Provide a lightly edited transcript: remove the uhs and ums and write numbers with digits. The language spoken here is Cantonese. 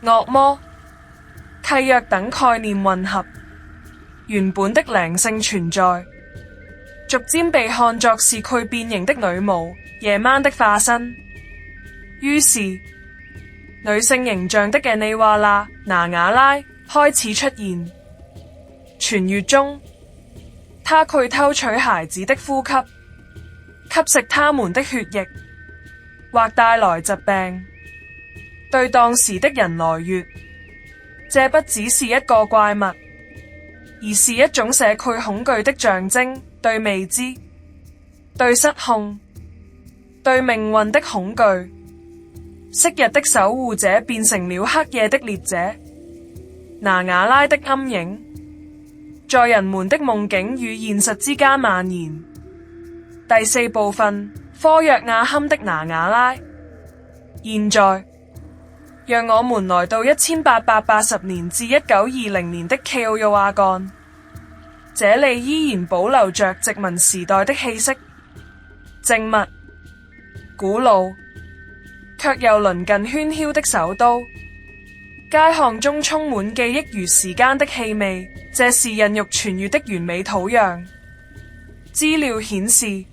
惡魔、契約等概念混合，原本的靈性存在，逐漸被看作是佢變形的女巫、夜晚的化身。於是，女性形象的嘅尼瓦拉、拿瓦拉開始出現。傳說中，她佢偷取孩子的呼吸，吸食他們的血液，或帶來疾病。對當時的人來說，這不只是一個怪物，而是一種社區恐懼的象徵，對未知、對失控、對命運的恐懼。昔日的守護者變成了黑夜的獵者，拿瓦拉的陰影在人們的夢境與現實之間蔓延。第4部分：科約亞坎的拿瓦拉。現在，讓我們來到1880年至1920年的喬約瓦干，這裡依然保留着殖民時代的氣息，靜默、古老，卻又鄰近喧囂的首都。街巷中充滿記憶如時間的氣味，這是孕育痊癒的完美土壤。資料顯示，